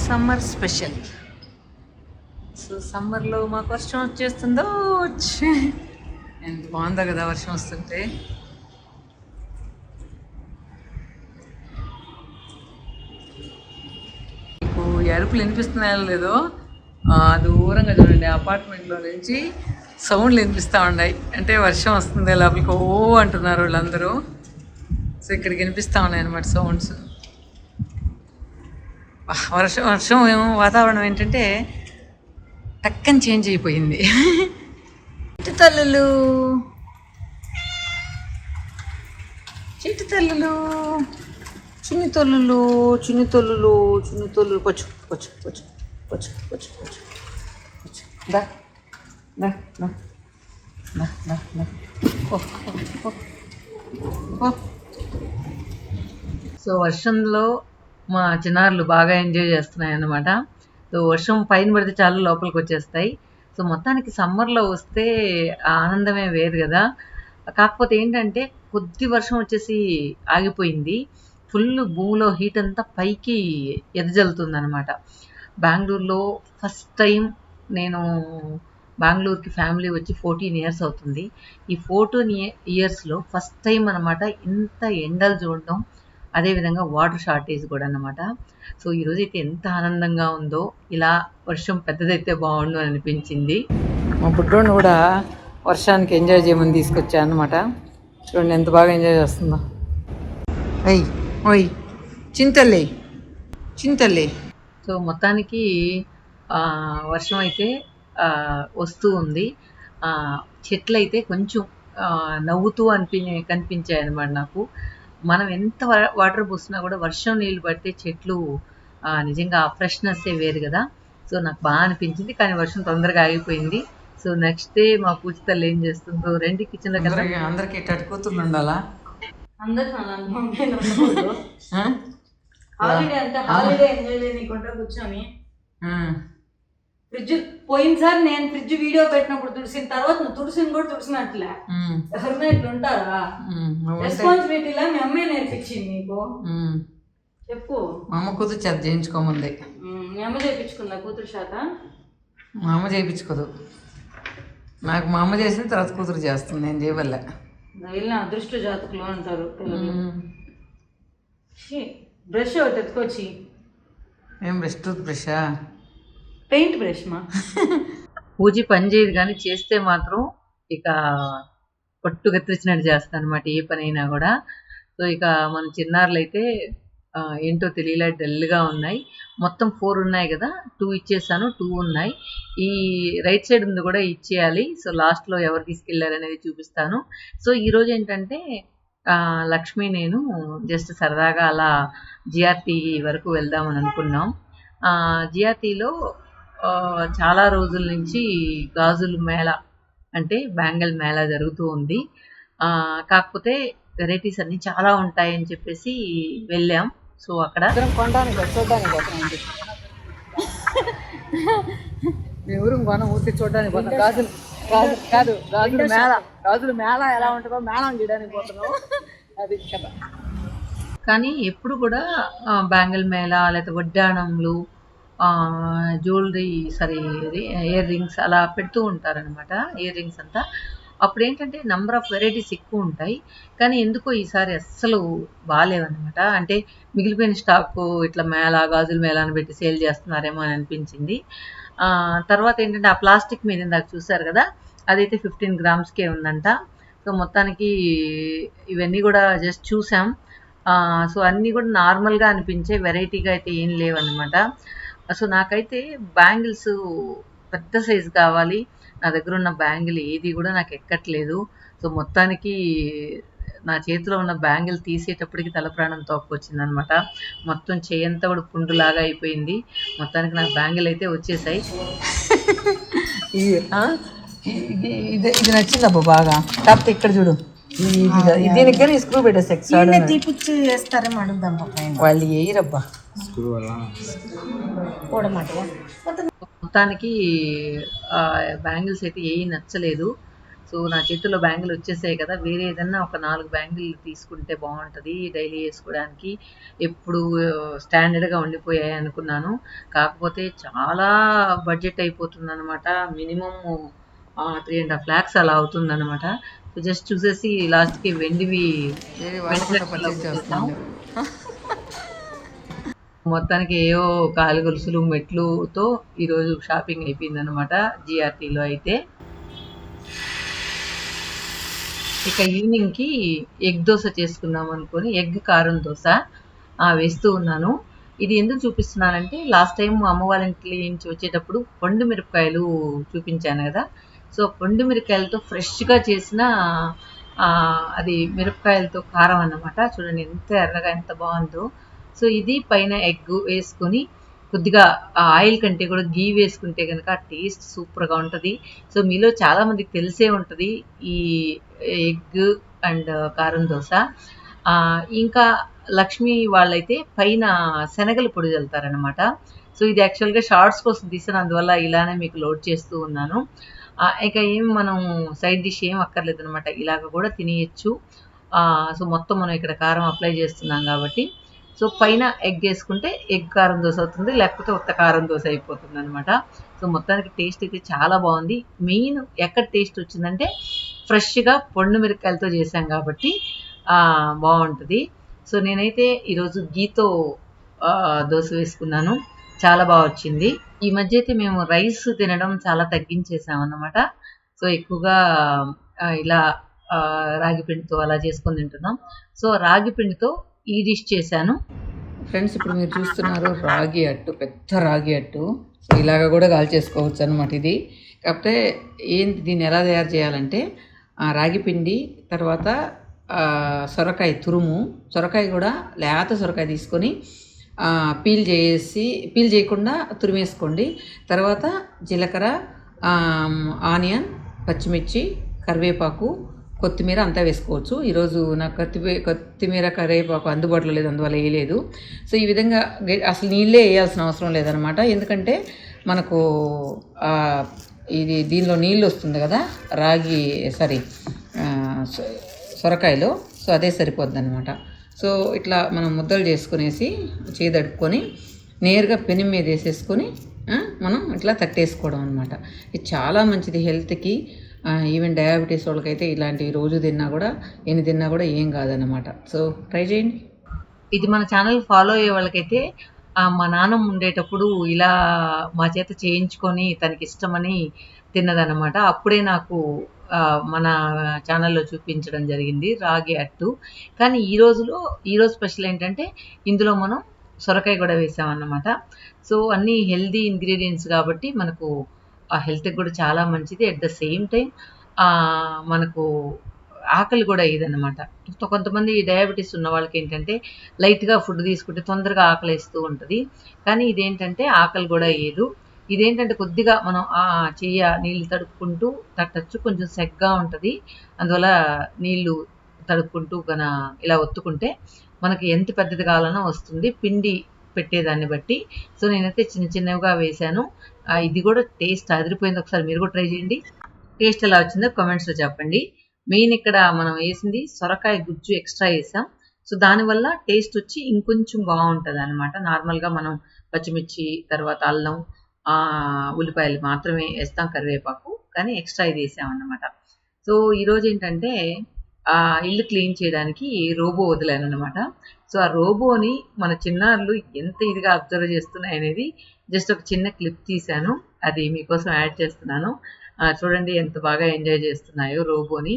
Summer special. So సమ్మర్లో మాకు వర్షం వచ్చేస్తుందో ఎంత బాగుందో కదా వర్షం వస్తుంటే. మీకు అరుపులు వినిపిస్తున్నాయో లేదో దూరంగా చూడండి, అపార్ట్మెంట్లో నుంచి సౌండ్లు వినిపిస్తూ ఉన్నాయి. అంటే వర్షం వస్తుంది లోపలికి ఓ అంటున్నారు వాళ్ళందరూ. సో ఇక్కడికి వినిపిస్తూ ఉన్నాయి అన్నమాట సౌండ్స్. వర్షం వాతావరణం ఏంటంటే టక్కని చేంజ్ అయిపోయింది. చిట్టి తల్లులు చిట్టి తల్లులు చిన్ని తల్లులు చిన్ని తల్లులు చిన్ని తల్లులు కొచ్చు కొచ్చు కొచ్చు కొచ్చు కొచ్చు కొచ్చు కొచ్చు దా దా దా దా దా దా సో వర్షంలో మా చిన్నారులు బాగా ఎంజాయ్ చేస్తున్నాయి అన్నమాట. సో వర్షం పైన పడితే చాలా లోపలికి వచ్చేస్తాయి. సో మొత్తానికి సమ్మర్లో వస్తే ఆనందమే వేరు కదా. కాకపోతే ఏంటంటే కొద్ది వర్షం వచ్చేసి ఆగిపోయింది. ఫుల్ భూమిలో హీట్ అంతా పైకి ఎదజల్లుతుంది అనమాట. బెంగళూరులో ఫస్ట్ టైం నేను బెంగళూరుకి ఫ్యామిలీ వచ్చి 14 years అవుతుంది. ఈ 14 yearsలో ఫస్ట్ టైం అనమాట ఇంత ఎండలు చూడడం, అదేవిధంగా వాటర్ షార్టేజ్ కూడా అన్నమాట. సో ఈరోజు అయితే ఎంత ఆనందంగా ఉందో. ఇలా వర్షం పెద్దదైతే బాగుండు అని అనిపించింది. మా బుడ్డోని కూడా వర్షానికి ఎంజాయ్ చేయమని తీసుకొచ్చా అనమాట. చూడండి ఎంత బాగా ఎంజాయ్ చేస్తుందో. అయ్ ఓయ్ చింతలే చింతలే. సో మొత్తానికి వర్షం అయితే వస్తూ ఉంది. చెట్లు అయితే కొంచెం నవ్వుతూ కనిపించాయి అన్నమాట నాకు. మనం ఎంత వాటర్ పోసినా కూడా వర్షం నీళ్ళు పడితే చెట్లు నిజంగా ఆ ఫ్రెష్నెస్సే వేరు కదా. సో నాకు బాగా అనిపించింది. కానీ వర్షం తొందరగా ఆగిపోయింది. సో నెక్స్ట్ డే మా పూజ తల్లి ఏం చేస్తుందో రెండు కిచెన్లో కదా. అందరికి ఇట్ట కూతుర్లు ఉండాలా? హాలిడే ఎంజాయ్ చేయకుండా కూర్చొని ఫ్రిడ్జ్ పోయినసారి నేను ఫ్రిడ్జ్ వీడియో పెట్టినప్పుడు తుడిసిన తర్వాత నువ్వు తుడిసిన కూడా తుడిసినట్లే. ఎవరైనా ఇట్లా ఉంటారా? రెస్పాన్సిబిలిటీలా మీ అమ్మే నేర్పించింది నీకు? చెప్పు. మా అమ్మ కూతురు చేత చేయించుకోమంది. మీ అమ్మ చేయించుకుందా కూతురు చేత? మా అమ్మ చేయించుకోదు. నాకు మా అమ్మ చేసిన తర్వాత కూతురు చేస్తుంది, నేను చేయవల్ల. వెళ్ళిన అదృష్ట జాతకులు అంటారు పిల్లలు. బ్రష్ ఒకటి ఎత్తుకొచ్చి. ఏం బ్రష్? టూత్ బ్రషా? పెయింట్ బ్రష్ మా. పూజ పని చేయదు కానీ చేస్తే మాత్రం ఇక పట్టు కత్తిరించినట్టు చేస్తాను అనమాట ఏ పని అయినా కూడా. సో ఇక మన చిన్నారులు అయితే ఏంటో తెలియలే డల్గా ఉన్నాయి. మొత్తం 4 ఉన్నాయి కదా, 2 ఇచ్చేసాను, 2 ఉన్నాయి. ఈ రైట్ సైడ్ ఉంది కూడా ఇచ్చేయాలి. సో లాస్ట్లో ఎవరు తీసుకెళ్ళారు అనేది చూపిస్తాను. సో ఈరోజు ఏంటంటే లక్ష్మి నేను జస్ట్ సరదాగా అలా జిఆర్టీ వరకు వెళ్దామని అనుకున్నాం. జిఆర్టీలో చాలా రోజుల నుంచి గాజుల మేళ అంటే బ్యాంగిల్ మేళ జరుగుతూ ఉంది. కాకపోతే వెరైటీస్ అన్నీ చాలా ఉంటాయని చెప్పేసి వెళ్ళాం. సో అక్కడ కొనడానికి చూడడానికి ఎవరు కొనం ఊరికి చూడడానికి పోతాం. గాజుల మేళ ఎలా ఉంటుందో మేళం చేయడానికి పోతున్నాం. అది కదా. కానీ ఎప్పుడు కూడా బ్యాంగిల్ మేళ లేకపోతే వడ్డాణంలు, జ్యువెలరీ ఇయర్ రింగ్స్ అలా పెడుతూ ఉంటారనమాట. ఇయర్ రింగ్స్ అంతా అప్పుడు ఏంటంటే నెంబర్ ఆఫ్ వెరైటీస్ ఎక్కువ ఉంటాయి. కానీ ఎందుకో ఈసారి అస్సలు బాగాలేవన్నమాట. అంటే మిగిలిపోయిన స్టాకు ఇట్లా గాజుల మేళ అని పెట్టి సేల్ చేస్తున్నారేమో అని అనిపించింది. తర్వాత ఏంటంటే ఆ ప్లాస్టిక్ మీద ఇందాక చూసారు కదా, అదైతే 15 grams ఉందంట. సో మొత్తానికి ఇవన్నీ కూడా జస్ట్ చూసాం. సో అన్నీ కూడా నార్మల్గా అనిపించే, వెరైటీగా అయితే ఏం లేవన్నమాట. సో నాకైతే బ్యాంగిల్స్ పెద్ద సైజు కావాలి. నా దగ్గర ఉన్న బ్యాంగిల్ ఏది కూడా నాకు ఎక్కట్లేదు. సో మొత్తానికి నా చేతిలో ఉన్న బ్యాంగిల్ తీసేటప్పటికి తల ప్రాణం తోక్కొచ్చిందనమాట. మొత్తం చేయంతా కూడా పుండులాగా అయిపోయింది. మొత్తానికి నాకు బ్యాంగిల్ అయితే వచ్చేసాయి. ఇది నచ్చిందబ్బా బాగా. కాకపోతే ఇక్కడ చూడు, దీనికి స్క్రూ పెట్టేసి తీపిచ్చి వేస్తారేమో అడుగుదాం. వాళ్ళు వేయరబ్బా మొత్తానికి బ్యాంగిల్స్ అయితే ఏవి నచ్చలేదు. సో నా చేతుల్లో బ్యాంగిల్ వచ్చేసాయి కదా, వేరే ఏదన్నా ఒక 4 బ్యాంగిల్ తీసుకుంటే బాగుంటుంది డైలీ వేసుకోవడానికి. ఎప్పుడు స్టాండర్డ్గా ఉండిపోయాయి అనుకున్నాను, కాకపోతే చాలా బడ్జెట్ అయిపోతుంది అనమాట. మినిమం 3.5 lakhs అలా అవుతుంది అనమాట. సో జస్ట్ చూసేసి లాస్ట్కి వెండివి మొత్తానికి ఏవో కాలు గొలుసులు మెట్లుతో ఈరోజు షాపింగ్ అయిపోయింది అనమాట జిఆర్టీలో అయితే. ఇక ఈవినింగ్కి ఎగ్ దోశ చేసుకుందాం అనుకొని ఎగ్ కారం దోశ వేస్తూ ఉన్నాను. ఇది ఎందుకు చూపిస్తున్నానంటే లాస్ట్ టైం అమ్మ వాళ్ళ ఇంటి నుంచి వచ్చేటప్పుడు పండు మిరపకాయలు చూపించాను కదా. సో పండు మిరపకాయలతో ఫ్రెష్గా చేసిన అది మిరపకాయలతో కారం అన్నమాట. చూడండి ఎంత ఎర్రగా ఎంత బాగుందో. సో ఇది పైన ఎగ్ వేసుకొని కొద్దిగా ఆయిల్ కంటే కూడా గీ వేసుకుంటే కనుక టేస్ట్ సూపర్గా ఉంటుంది. సో మీలో చాలామందికి తెలిసే ఉంటుంది ఈ ఎగ్ అండ్ కారం దోశ. ఇంకా లక్ష్మి వాళ్ళైతే పైన శనగల పొడి చల్లుతారనమాట. సో ఇది యాక్చువల్గా షార్ట్స్ కోసం తీసాను, అందువల్ల ఇలానే మీకు లోడ్ చేస్తూ ఉన్నాను. ఇక ఏం మనం సైడ్ డిష్ ఏం అక్కర్లేదు అనమాట, ఇలాగ కూడా తినేయచ్చు. సో మొత్తం మనం ఇక్కడ కారం అప్లై చేస్తున్నాం కాబట్టి, సో పైన ఎగ్ వేసుకుంటే ఎగ్ కారం దోశ అవుతుంది, లేకపోతే ఉత్త కారం దోశ అయిపోతుంది అనమాట. సో మొత్తానికి టేస్ట్ అయితే చాలా బాగుంది. మెయిన్ ఎక్కడ టేస్ట్ వచ్చిందంటే ఫ్రెష్గా పండు మిరపకాయలతో చేశాం కాబట్టి బాగుంటుంది. సో నేనైతే ఈరోజు గీతో దోశ వేసుకున్నాను, చాలా బాగా వచ్చింది. ఈ మధ్య అయితే మేము రైస్ తినడం చాలా తగ్గించేసామన్నమాట. సో ఎక్కువగా ఇలా రాగి పిండితో అలా చేసుకొని తింటున్నాం. సో రాగి పిండితో ఈ డిష్ చేశాను ఫ్రెండ్స్. ఇప్పుడు మీరు చూస్తున్నారు రాగి అట్టు, పెద్ద రాగి అట్టు. సో ఇలాగ కూడా కాల్ చేసుకోవచ్చు అనమాట ఇది. కాకపోతే ఏంటి దీన్ని ఎలా తయారు చేయాలంటే రాగి పిండి, తర్వాత సొరకాయ తురుము, సొరకాయ కూడా లేత సొరకాయ తీసుకొని పీల్ చేయకుండా తురిమేసుకోండి. తర్వాత జీలకర్ర, ఆనియన్, పచ్చిమిర్చి, కరివేపాకు, కొత్తిమీర అంతా వేసుకోవచ్చు. ఈరోజు నాకు కొత్తిమీర కరివేపాకు అందుబాటులో లేదు, అందువల్ల వేయలేదు. సో ఈ విధంగా అసలు నీళ్ళే వేయాల్సిన అవసరం లేదనమాట, ఎందుకంటే మనకు ఇది దీనిలో నీళ్ళు వస్తుంది కదా సొరకాయలో. సో అదే సరిపోద్ది అనమాట. సో ఇట్లా మనం ముద్దలు చేసుకునేసి చేదడుపుకొని నేరుగా పెనం మీద వేసేసుకొని మనం ఇట్లా తట్టేసుకోవడం అనమాట. ఇది చాలా మంచిది హెల్త్కి. ఈవెన్ డయాబెటీస్ వాళ్ళకైతే ఇలాంటివి రోజు తిన్నా కూడా ఎన్ని తిన్నా కూడా ఏం కాదన్నమాట. సో ట్రై చేయండి. ఇది మన ఛానల్ ఫాలో అయ్యే వాళ్ళకైతే మా నాన్నమ్మ ఉండేటప్పుడు ఇలా మా చేత చేయించుకొని తనకి ఇష్టమని తిన్నదన్నమాట. అప్పుడే నాకు మన ఛానల్లో చూపించడం జరిగింది రాగి అట్టు. కానీ ఈరోజు స్పెషల్ ఏంటంటే ఇందులో మనం సొరకాయ కూడా వేసామన్నమాట. సో అన్నీ హెల్దీ ఇంగ్రీడియంట్స్ కాబట్టి మనకు హెల్త్కి కూడా చాలా మంచిది. అట్ ద సేమ్ టైం మనకు ఆకలి కూడా ఇదన్నమాట. కొంతమంది డయాబెటీస్ ఉన్న వాళ్ళకి ఏంటంటే లైట్గా ఫుడ్ తీసుకుంటే తొందరగా ఆకలి వేస్తూ ఉంటుంది, కానీ ఇదేంటంటే ఆకలి కూడా వేయదు. ఇదేంటంటే కొద్దిగా మనం నీళ్ళు తడుపుకుంటూ తట్టచ్చు, కొంచెం సెగ్గా ఉంటుంది, అందువల్ల నీళ్ళు తడుపుకుంటూ ఇలా ఒత్తుకుంటే మనకి ఎంత పెద్దది కావాలన్నా వస్తుంది పిండి పెట్టేదాన్ని బట్టి. సో నేనైతే చిన్న చిన్నవిగా వేశాను. ఇది కూడా టేస్ట్ అదిరిపోయింది. ఒకసారి మీరు కూడా ట్రై చేయండి. టేస్ట్ ఎలా వచ్చిందో కామెంట్స్లో చెప్పండి. మెయిన్ ఇక్కడ మనం వేసింది సొరకాయ గుజ్జు ఎక్స్ట్రా వేసాం. సో దానివల్ల టేస్ట్ వచ్చి ఇంకొంచెం బాగుంటుంది అనమాట. నార్మల్గా మనం పచ్చిమిర్చి, తర్వాత అల్లం, ఉల్లిపాయలు మాత్రమే వేస్తాం, కరివేపాకు, కానీ ఎక్స్ట్రా ఇది వేసామన్నమాట. సో ఈరోజు ఏంటంటే ఇల్లు క్లీన్ చేయడానికి రోబో వదిలాను అనమాట. సో ఆ రోబోని మన చిన్నారులు ఎంత ఇదిగా అబ్జర్వ్ చేస్తున్నాయి అనేది జస్ట్ ఒక చిన్న క్లిప్ తీశాను, అది మీకోసం యాడ్ చేస్తున్నాను. చూడండి ఎంత బాగా ఎంజాయ్ చేస్తున్నాయో రోబోని.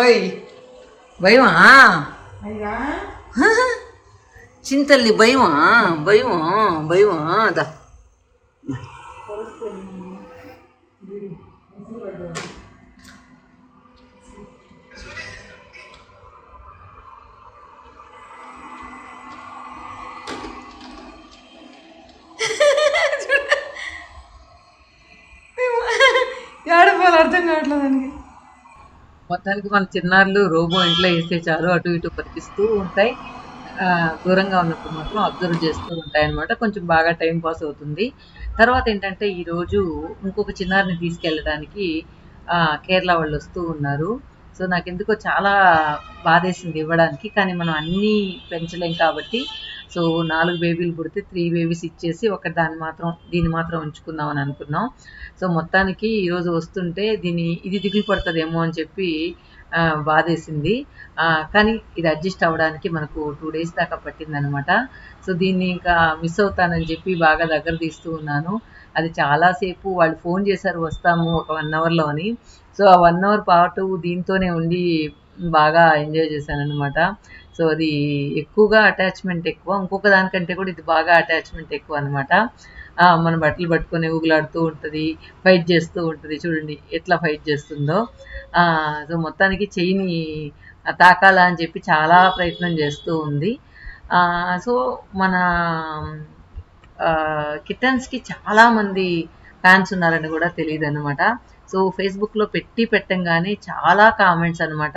ఓయ్ భయమా అయ్యా చింతల్లి భయమా భయమా భయమా దా ఏడపోవాలి అర్థం కావట్లేదు దానికి. మొత్తానికి మన చిన్నారులు రోబో ఇంట్లో వేస్తే చాలు అటు ఇటు పరికిస్తూ ఉంటాయి. దూరంగా ఉన్నప్పుడు మాత్రం అబ్జర్వ్ చేస్తూ ఉంటాయి అనమాట. కొంచెం బాగా టైం పాస్ అవుతుంది. తర్వాత ఏంటంటే ఈరోజు ఇంకొక చిన్నారిని తీసుకెళ్ళడానికి కేరళ వాళ్ళు వస్తూ ఉన్నారు. సో నాకెందుకో చాలా బాధేసింది ఇవ్వడానికి. కానీ మనం అన్నీ పెంచలేం కాబట్టి సో 4 బేబీలు పుడితే 3 బేబీస్ ఇచ్చేసి దీన్ని మాత్రం ఉంచుకుందామని అనుకున్నాం. సో మొత్తానికి ఈరోజు వస్తుంటే ఇది దిగులు పడుతుందేమో అని చెప్పి బాధేసింది. కానీ ఇది అడ్జస్ట్ అవ్వడానికి మనకు 2 డేస్ దాకా పట్టిందనమాట. సో దీన్ని ఇంకా మిస్ అవుతానని చెప్పి బాగా దగ్గర తీస్తూ ఉన్నాను. అది చాలాసేపు వాళ్ళు ఫోన్ చేశారు వస్తాము ఒక 1 అవర్లో అని. సో ఆ 1 అవర్ పాటు దీంతోనే ఉండి బాగా ఎంజాయ్ చేశాననమాట. సో అది ఎక్కువగా అటాచ్మెంట్ ఎక్కువ. ఇంకొక దానికంటే కూడా ఇది బాగా అటాచ్మెంట్ ఎక్కువ అనమాట. మన బట్టలు పట్టుకొని ఊగులాడుతూ ఉంటుంది, ఫైట్ చేస్తూ ఉంటుంది. చూడండి ఎట్లా ఫైట్ చేస్తుందో. సో మొత్తానికి చెయ్యిని తాకాలా అని చెప్పి చాలా ప్రయత్నం చేస్తూ ఉంది. సో మన కిటన్స్కి చాలామంది ఫ్యాన్స్ ఉన్నారని కూడా తెలియదు అనమాట. సో ఫేస్బుక్లో పెట్టంగానే చాలా కామెంట్స్ అనమాట.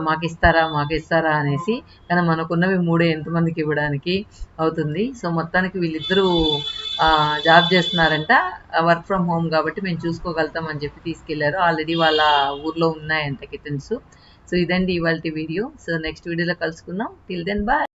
మాకు ఇస్తారా అనేసి. కానీ మనకున్నవి 3 ఎంతమందికి ఇవ్వడానికి అవుతుంది. సో మొత్తానికి వీళ్ళిద్దరూ జాబ్ చేస్తున్నారంట. వర్క్ ఫ్రమ్ హోమ్ కాబట్టి మేము చూసుకోగలుగుతాం అని చెప్పి తీసుకెళ్లారు. ఆల్రెడీ వాళ్ళ ఊర్లో ఉన్నాయంట కిటన్స్. సో ఇదండి ఇవాళ వీడియో. సో నెక్స్ట్ వీడియోలో కలుసుకుందాం. Till then bye.